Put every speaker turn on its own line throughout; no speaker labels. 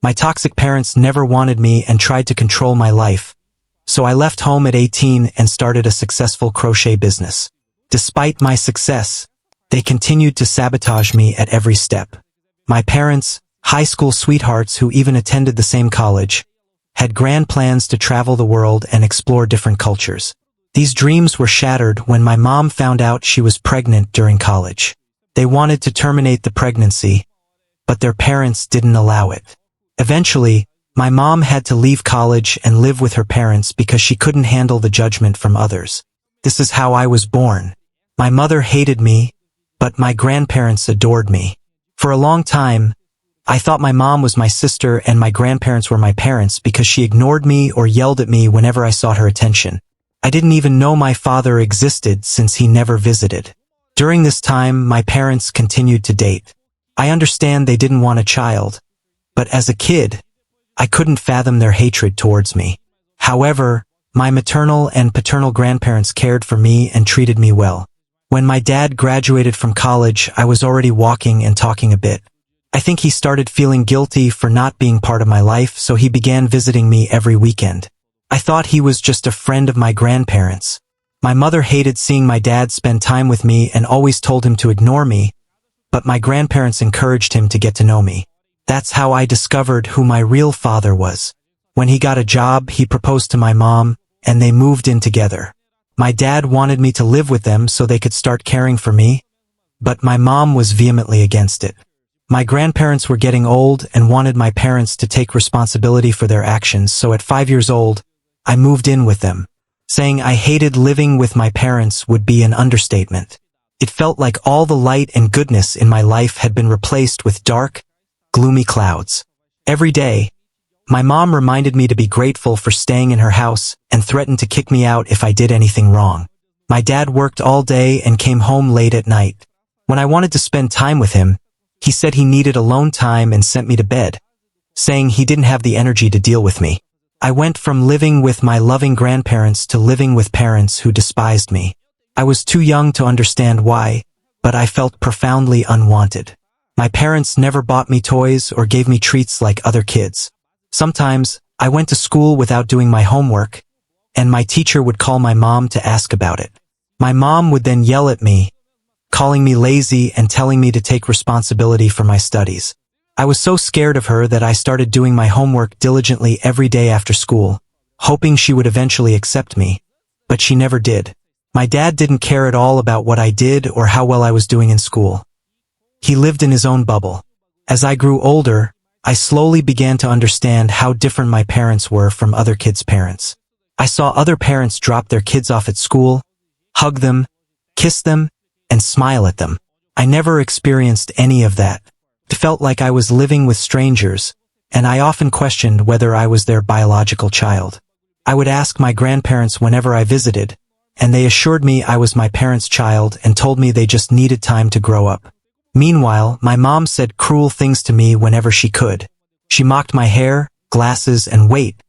My toxic parents never wanted me and tried to control my life, so I left home at 18 and started a successful crochet business. Despite my success, they continued to sabotage me at every step. My parents, high school sweethearts who even attended the same college, had grand plans to travel the world and explore different cultures. These dreams were shattered when my mom found out she was pregnant during college. They wanted to terminate the pregnancy, but their parents didn't allow it. Eventually, my mom had to leave college and live with her parents because she couldn't handle the judgment from others. This is how I was born. My mother hated me, but my grandparents adored me. For a long time, I thought my mom was my sister and my grandparents were my parents because she ignored me or yelled at me whenever I sought her attention. I didn't even know my father existed since he never visited. During this time, my parents continued to date. I understand they didn't want a child, but as a kid, I couldn't fathom their hatred towards me. However, my maternal and paternal grandparents cared for me and treated me well. When my dad graduated from college, I was already walking and talking a bit. I think he started feeling guilty for not being part of my life, so he began visiting me every weekend. I thought he was just a friend of my grandparents. My mother hated seeing my dad spend time with me and always told him to ignore me, but my grandparents encouraged him to get to know me. That's how I discovered who my real father was. When he got a job, he proposed to my mom, and they moved in together. My dad wanted me to live with them so they could start caring for me, but my mom was vehemently against it. My grandparents were getting old and wanted my parents to take responsibility for their actions, so at 5 years old, I moved in with them. Saying I hated living with my parents would be an understatement. It felt like all the light and goodness in my life had been replaced with dark, gloomy clouds. Every day, my mom reminded me to be grateful for staying in her house and threatened to kick me out if I did anything wrong. My dad worked all day and came home late at night. When I wanted to spend time with him, he said he needed alone time and sent me to bed, saying he didn't have the energy to deal with me. I went from living with my loving grandparents to living with parents who despised me. I was too young to understand why, but I felt profoundly unwanted. My parents never bought me toys or gave me treats like other kids. Sometimes, I went to school without doing my homework, and my teacher would call my mom to ask about it. My mom would then yell at me, calling me lazy and telling me to take responsibility for my studies. I was so scared of her that I started doing my homework diligently every day after school, hoping she would eventually accept me, but she never did. My dad didn't care at all about what I did or how well I was doing in school. He lived in his own bubble. As I grew older, I slowly began to understand how different my parents were from other kids' parents. I saw other parents drop their kids off at school, hug them, kiss them, and smile at them. I never experienced any of that. It felt like I was living with strangers, and I often questioned whether I was their biological child. I would ask my grandparents whenever I visited, and they assured me I was my parents' child and told me they just needed time to grow up. Meanwhile, my mom said cruel things to me whenever she could. She mocked my hair, glasses, and weight,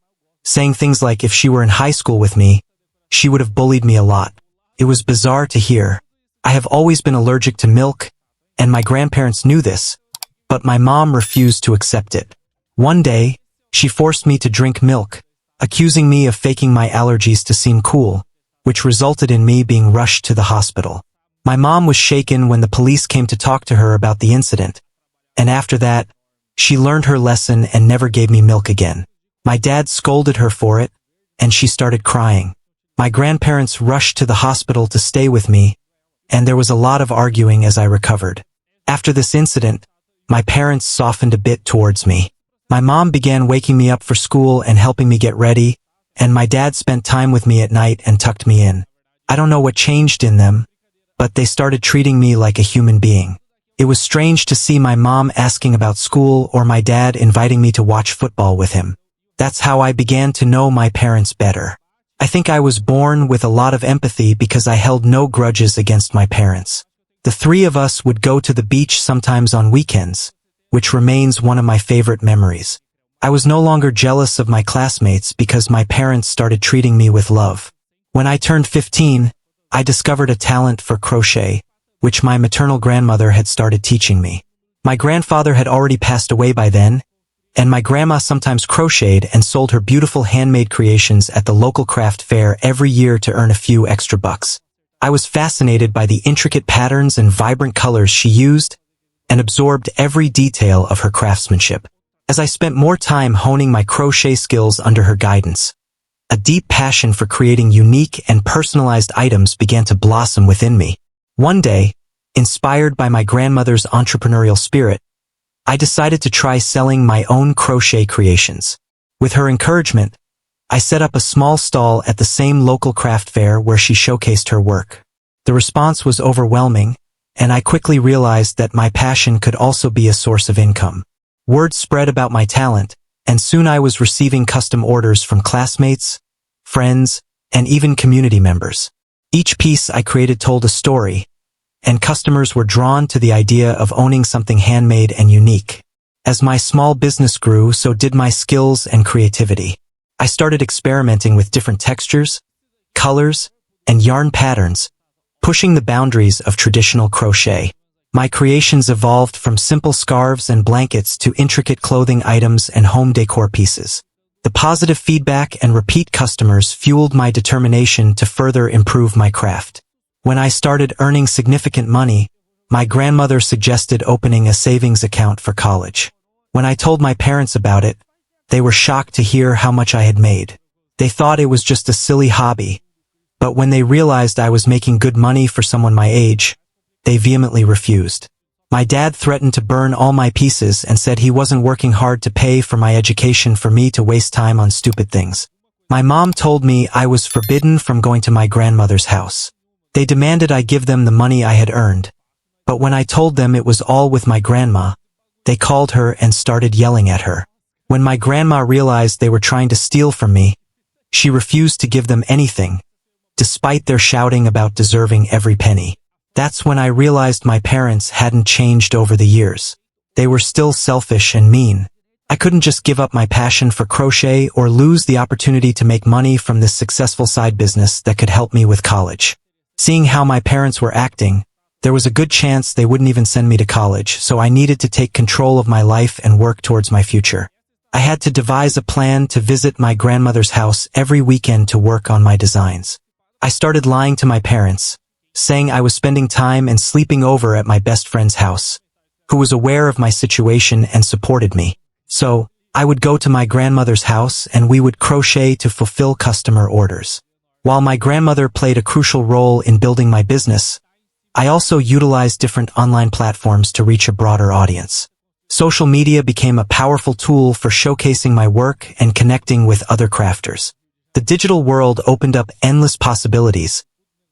saying things like if she were in high school with me, she would have bullied me a lot. It was bizarre to hear. I have always been allergic to milk, and my grandparents knew this, but my mom refused to accept it. One day, she forced me to drink milk, accusing me of faking my allergies to seem cool, which resulted in me being rushed to the hospital. My mom was shaken when the police came to talk to her about the incident, and after that, she learned her lesson and never gave me milk again. My dad scolded her for it, and she started crying. My grandparents rushed to the hospital to stay with me, and there was a lot of arguing as I recovered. After this incident, my parents softened a bit towards me. My mom began waking me up for school and helping me get ready, and my dad spent time with me at night and tucked me in. I don't know what changed in them, but they started treating me like a human being. It was strange to see my mom asking about school or my dad inviting me to watch football with him. That's how I began to know my parents better. I think I was born with a lot of empathy because I held no grudges against my parents. The three of us would go to the beach sometimes on weekends, which remains one of my favorite memories. I was no longer jealous of my classmates because my parents started treating me with love. When I turned 15, I discovered a talent for crochet, which my maternal grandmother had started teaching me. My grandfather had already passed away by then, and my grandma sometimes crocheted and sold her beautiful handmade creations at the local craft fair every year to earn a few extra bucks. I was fascinated by the intricate patterns and vibrant colors she used, and absorbed every detail of her craftsmanship. As I spent more time honing my crochet skills under her guidance, a deep passion for creating unique and personalized items began to blossom within me. One day, inspired by my grandmother's entrepreneurial spirit, I decided to try selling my own crochet creations. With her encouragement, I set up a small stall at the same local craft fair where she showcased her work. The response was overwhelming, and I quickly realized that my passion could also be a source of income. Word spread about my talent, and soon I was receiving custom orders from classmates, friends, and even community members. Each piece I created told a story, and customers were drawn to the idea of owning something handmade and unique. As my small business grew, so did my skills and creativity. I started experimenting with different textures, colors, and yarn patterns, pushing the boundaries of traditional crochet. My creations evolved from simple scarves and blankets to intricate clothing items and home decor pieces. The positive feedback and repeat customers fueled my determination to further improve my craft. When I started earning significant money, my grandmother suggested opening a savings account for college. When I told my parents about it, they were shocked to hear how much I had made. They thought it was just a silly hobby, but when they realized I was making good money for someone my age, they vehemently refused. My dad threatened to burn all my pieces and said he wasn't working hard to pay for my education for me to waste time on stupid things. My mom told me I was forbidden from going to my grandmother's house. They demanded I give them the money I had earned, but when I told them it was all with my grandma, they called her and started yelling at her. When my grandma realized they were trying to steal from me, she refused to give them anything, despite their shouting about deserving every penny. That's when I realized my parents hadn't changed over the years. They were still selfish and mean. I couldn't just give up my passion for crochet or lose the opportunity to make money from this successful side business that could help me with college. Seeing how my parents were acting, there was a good chance they wouldn't even send me to college, so I needed to take control of my life and work towards my future. I had to devise a plan to visit my grandmother's house every weekend to work on my designs. I started lying to my parents, saying I was spending time and sleeping over at my best friend's house, who was aware of my situation and supported me. So, I would go to my grandmother's house and we would crochet to fulfill customer orders. While my grandmother played a crucial role in building my business, I also utilized different online platforms to reach a broader audience. Social media became a powerful tool for showcasing my work and connecting with other crafters. The digital world opened up endless possibilities,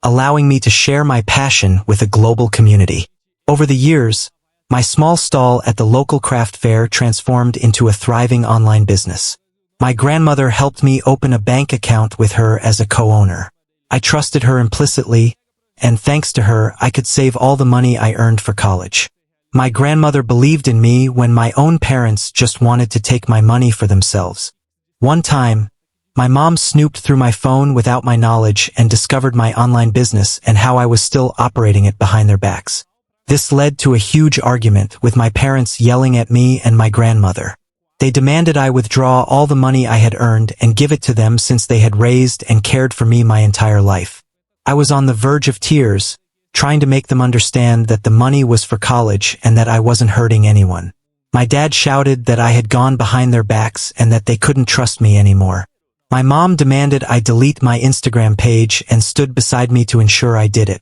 allowing me to share my passion with a global community. Over the years, my small stall at the local craft fair transformed into a thriving online business. My grandmother helped me open a bank account with her as a co-owner. I trusted her implicitly, and thanks to her, I could save all the money I earned for college. My grandmother believed in me when my own parents just wanted to take my money for themselves. One time, my mom snooped through my phone without my knowledge and discovered my online business and how I was still operating it behind their backs. This led to a huge argument, with my parents yelling at me and my grandmother. They demanded I withdraw all the money I had earned and give it to them since they had raised and cared for me my entire life. I was on the verge of tears, trying to make them understand that the money was for college and that I wasn't hurting anyone. My dad shouted that I had gone behind their backs and that they couldn't trust me anymore. My mom demanded I delete my Instagram page and stood beside me to ensure I did it.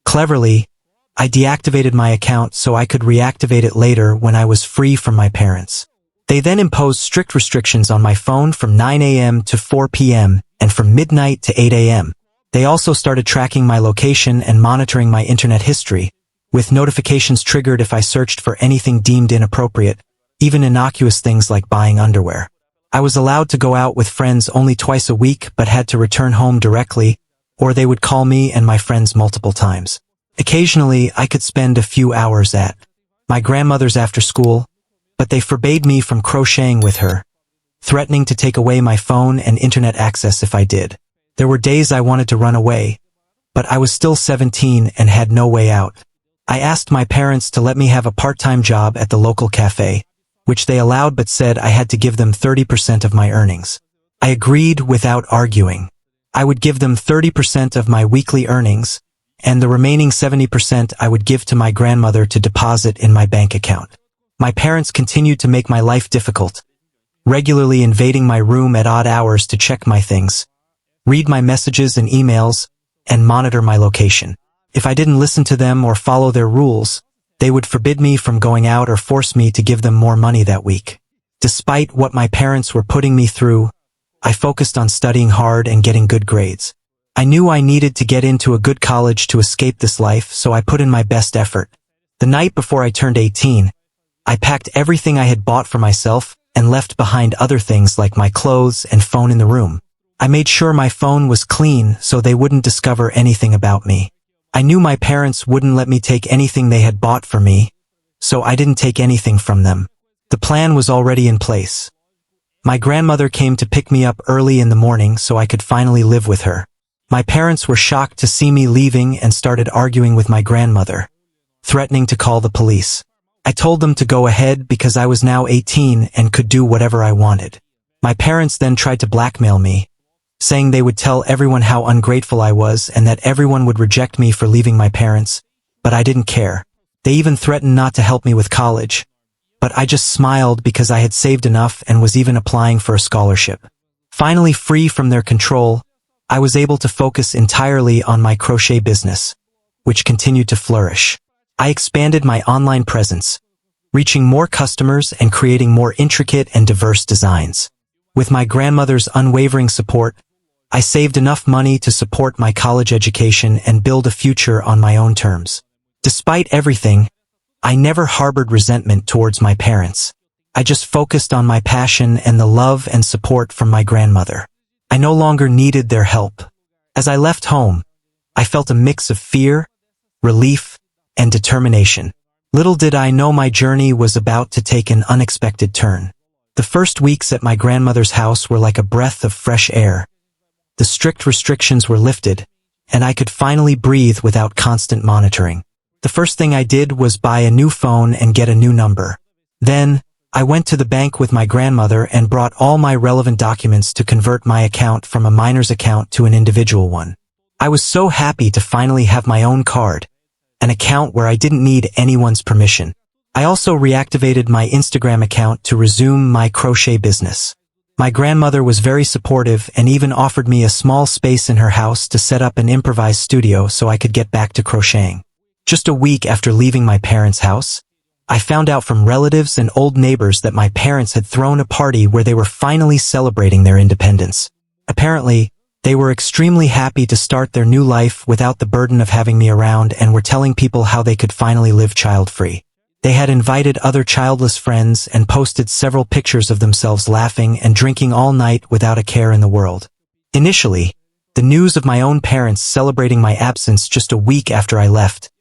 Cleverly, I deactivated my account so I could reactivate it later when I was free from my parents. They then imposed strict restrictions on my phone from 9 a.m. to 4 p.m. and from midnight to 8 a.m. They also started tracking my location and monitoring my internet history, with notifications triggered if I searched for anything deemed inappropriate, even innocuous things like buying underwear. I was allowed to go out with friends only twice a week but had to return home directly, or they would call me and my friends multiple times. Occasionally, I could spend a few hours at my grandmother's after school, but they forbade me from crocheting with her, threatening to take away my phone and internet access if I did. There were days I wanted to run away, but I was still 17 and had no way out. I asked my parents to let me have a part-time job at the local cafe, which they allowed but said I had to give them 30% of my earnings. I agreed without arguing. I would give them 30% of my weekly earnings, and the remaining 70% I would give to my grandmother to deposit in my bank account. My parents continued to make my life difficult, regularly invading my room at odd hours to check my things, read my messages and emails, and monitor my location. If I didn't listen to them or follow their rules, they would forbid me from going out or force me to give them more money that week. Despite what my parents were putting me through, I focused on studying hard and getting good grades. I knew I needed to get into a good college to escape this life, so I put in my best effort. The night before I turned 18, I packed everything I had bought for myself and left behind other things like my clothes and phone in the room. I made sure my phone was clean so they wouldn't discover anything about me. I knew my parents wouldn't let me take anything they had bought for me, so I didn't take anything from them. The plan was already in place. My grandmother came to pick me up early in the morning so I could finally live with her. My parents were shocked to see me leaving and started arguing with my grandmother, threatening to call the police. I told them to go ahead because I was now 18 and could do whatever I wanted. My parents then tried to blackmail me, saying they would tell everyone how ungrateful I was and that everyone would reject me for leaving my parents, but I didn't care. They even threatened not to help me with college, but I just smiled because I had saved enough and was even applying for a scholarship. Finally free from their control, I was able to focus entirely on my crochet business, which continued to flourish. I expanded my online presence, reaching more customers and creating more intricate and diverse designs. With my grandmother's unwavering support, I saved enough money to support my college education and build a future on my own terms. Despite everything, I never harbored resentment towards my parents. I just focused on my passion and the love and support from my grandmother. I no longer needed their help. As I left home, I felt a mix of fear, relief, and determination. Little did I know my journey was about to take an unexpected turn. The first weeks at my grandmother's house were like a breath of fresh air. The strict restrictions were lifted, and I could finally breathe without constant monitoring. The first thing I did was buy a new phone and get a new number. Then, I went to the bank with my grandmother and brought all my relevant documents to convert my account from a minor's account to an individual one. I was so happy to finally have my own card, an account where I didn't need anyone's permission. I also reactivated my Instagram account to resume my crochet business. My grandmother was very supportive and even offered me a small space in her house to set up an improvised studio so I could get back to crocheting. Just a week after leaving my parents' house, I found out from relatives and old neighbors that my parents had thrown a party where they were finally celebrating their independence. Apparently, they were extremely happy to start their new life without the burden of having me around and were telling people how they could finally live child-free. They had invited other childless friends and posted several pictures of themselves laughing and drinking all night without a care in the world. Initially, the news of my own parents celebrating my absence just a week after I left,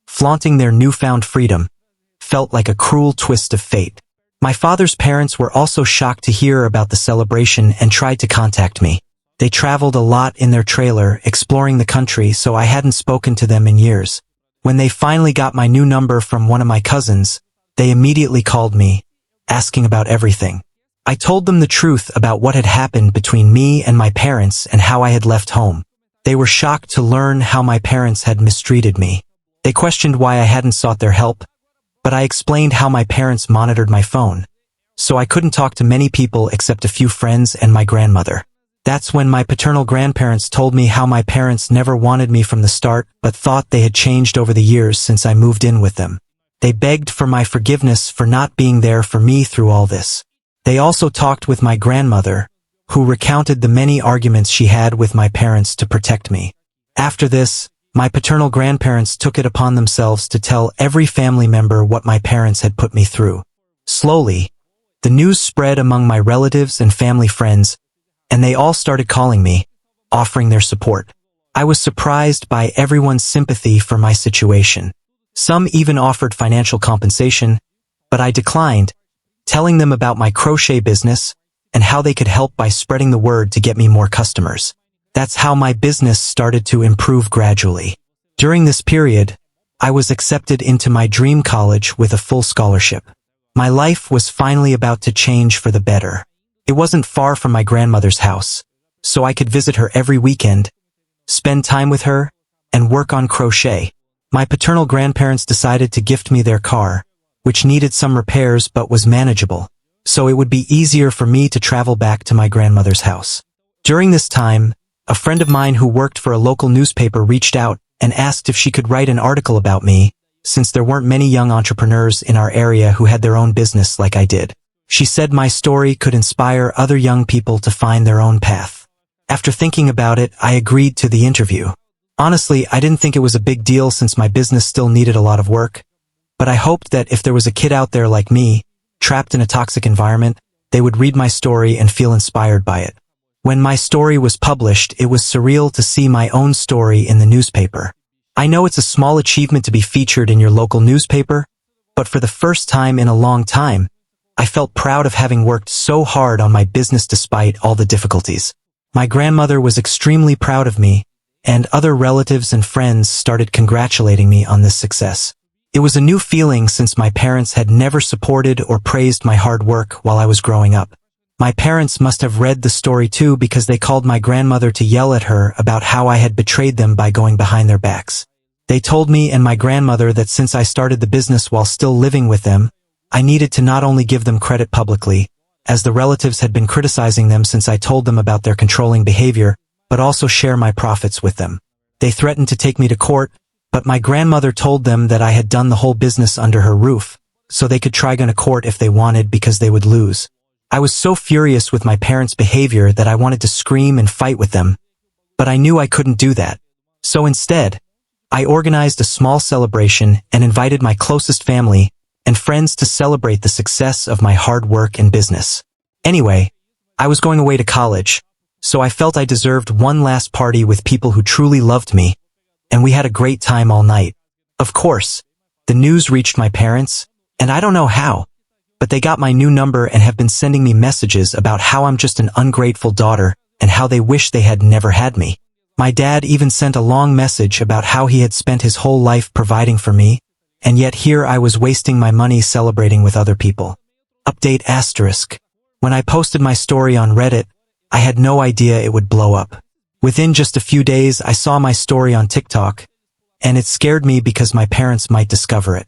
flaunting their newfound freedom, felt like a cruel twist of fate. My father's parents were also shocked to hear about the celebration and tried to contact me. They traveled a lot in their trailer, exploring the country, so I hadn't spoken to them in years. When they finally got my new number from one of my cousins, they immediately called me, asking about everything. I told them the truth about what had happened between me and my parents and how I had left home. They were shocked to learn how my parents had mistreated me. They questioned why I hadn't sought their help, but I explained how my parents monitored my phone, so I couldn't talk to many people except a few friends and my grandmother. That's when my paternal grandparents told me how my parents never wanted me from the start but thought they had changed over the years since I moved in with them. They begged for my forgiveness for not being there for me through all this. They also talked with my grandmother, who recounted the many arguments she had with my parents to protect me. After this, my paternal grandparents took it upon themselves to tell every family member what my parents had put me through. Slowly, the news spread among my relatives and family friends, and they all started calling me, offering their support. I was surprised by everyone's sympathy for my situation. Some even offered financial compensation, but I declined, telling them about my crochet business and how they could help by spreading the word to get me more customers. That's how my business started to improve gradually. During this period, I was accepted into my dream college with a full scholarship. My life was finally about to change for the better. It wasn't far from my grandmother's house, so I could visit her every weekend, spend time with her, and work on crochet. My paternal grandparents decided to gift me their car, which needed some repairs but was manageable, so it would be easier for me to travel back to my grandmother's house. During this time, a friend of mine who worked for a local newspaper reached out and asked if she could write an article about me, since there weren't many young entrepreneurs in our area who had their own business like I did. She said my story could inspire other young people to find their own path. After thinking about it, I agreed to the interview. Honestly, I didn't think it was a big deal since my business still needed a lot of work, but I hoped that if there was a kid out there like me, trapped in a toxic environment, they would read my story and feel inspired by it. When my story was published, it was surreal to see my own story in the newspaper. I know it's a small achievement to be featured in your local newspaper, but for the first time in a long time, I felt proud of having worked so hard on my business despite all the difficulties. My grandmother was extremely proud of me, and other relatives and friends started congratulating me on this success. It was a new feeling since my parents had never supported or praised my hard work while I was growing up. My parents must have read the story too because they called my grandmother to yell at her about how I had betrayed them by going behind their backs. They told me and my grandmother that since I started the business while still living with them, I needed to not only give them credit publicly, as the relatives had been criticizing them since I told them about their controlling behavior, but also share my profits with them. They threatened to take me to court, but my grandmother told them that I had done the whole business under her roof, so they could try going to court if they wanted because they would lose. I was so furious with my parents' behavior that I wanted to scream and fight with them, but I knew I couldn't do that. So instead, I organized a small celebration and invited my closest family and friends to celebrate the success of my hard work and business. Anyway, I was going away to college, so I felt I deserved one last party with people who truly loved me, and we had a great time all night. Of course, the news reached my parents, and I don't know how, but they got my new number and have been sending me messages about how I'm just an ungrateful daughter and how they wish they had never had me. My dad even sent a long message about how he had spent his whole life providing for me, and yet here I was wasting my money celebrating with other people. Update asterisk. When I posted my story on Reddit, I had no idea it would blow up. Within just a few days, I saw my story on TikTok, and it scared me because my parents might discover it.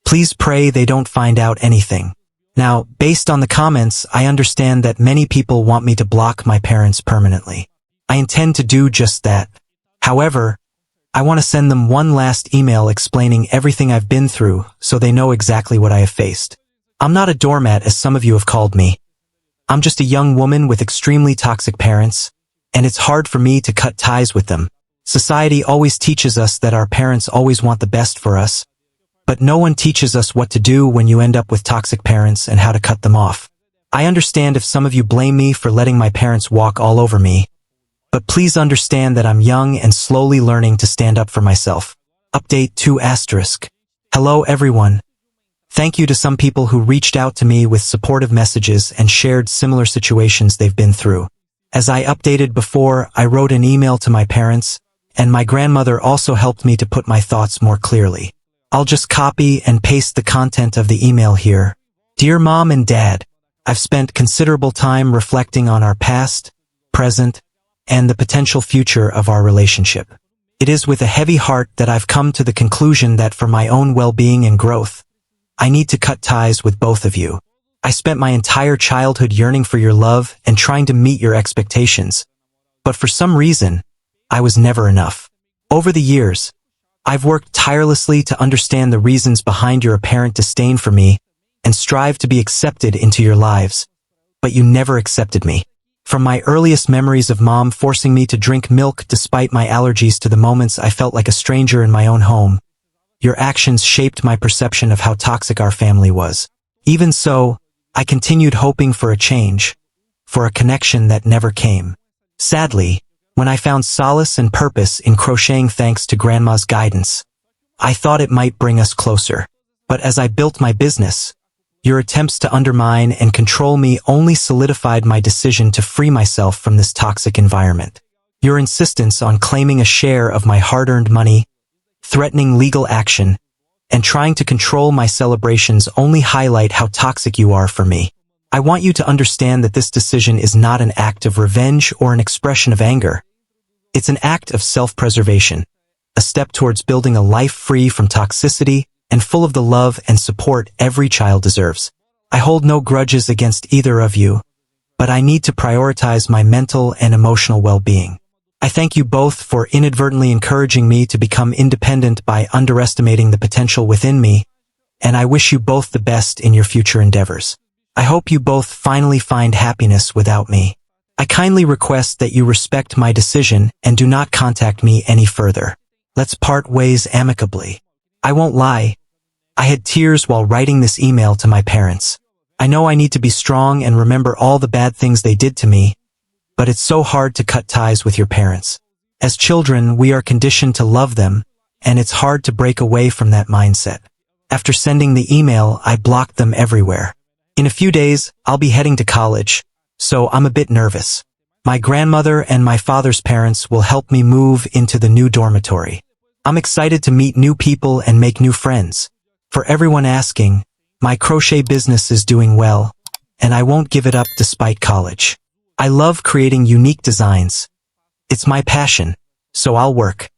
Please pray they don't find out anything. Now, based on the comments, I understand that many people want me to block my parents permanently. I intend to do just that. However, I want to send them one last email explaining everything I've been through so they know exactly what I have faced. I'm not a doormat as some of you have called me. I'm just a young woman with extremely toxic parents, and it's hard for me to cut ties with them. Society always teaches us that our parents always want the best for us, but no one teaches us what to do when you end up with toxic parents and how to cut them off. I understand if some of you blame me for letting my parents walk all over me, but please understand that I'm young and slowly learning to stand up for myself. Update 2 asterisk. Hello everyone. Thank you to some people who reached out to me with supportive messages and shared similar situations they've been through. As I updated before, I wrote an email to my parents, and my grandmother also helped me to put my thoughts more clearly. I'll just copy and paste the content of the email here. Dear Mom and Dad, I've spent considerable time reflecting on our past, present, and the potential future of our relationship. It is with a heavy heart that I've come to the conclusion that for my own well-being and growth, I need to cut ties with both of you. I spent my entire childhood yearning for your love and trying to meet your expectations, but for some reason, I was never enough. Over the years, I've worked tirelessly to understand the reasons behind your apparent disdain for me and strive to be accepted into your lives, but you never accepted me. From my earliest memories of Mom forcing me to drink milk despite my allergies to the moments I felt like a stranger in my own home, your actions shaped my perception of how toxic our family was. Even so, I continued hoping for a change, for a connection that never came. Sadly, when I found solace and purpose in crocheting thanks to Grandma's guidance, I thought it might bring us closer. But as I built my business, your attempts to undermine and control me only solidified my decision to free myself from this toxic environment. Your insistence on claiming a share of my hard-earned money, threatening legal action, and trying to control my celebrations only highlight how toxic you are for me. I want you to understand that this decision is not an act of revenge or an expression of anger. It's an act of self-preservation, a step towards building a life free from toxicity and full of the love and support every child deserves. I hold no grudges against either of you, but I need to prioritize my mental and emotional well-being. I thank you both for inadvertently encouraging me to become independent by underestimating the potential within me, and I wish you both the best in your future endeavors. I hope you both finally find happiness without me. I kindly request that you respect my decision and do not contact me any further. Let's part ways amicably. I won't lie. I had tears while writing this email to my parents. I know I need to be strong and remember all the bad things they did to me, but it's so hard to cut ties with your parents. As children, we are conditioned to love them, and it's hard to break away from that mindset. After sending the email, I blocked them everywhere. In a few days, I'll be heading to college, so I'm a bit nervous. My grandmother and my father's parents will help me move into the new dormitory. I'm excited to meet new people and make new friends. For everyone asking, my crochet business is doing well, and I won't give it up despite college. I love creating unique designs. It's my passion, so I'll work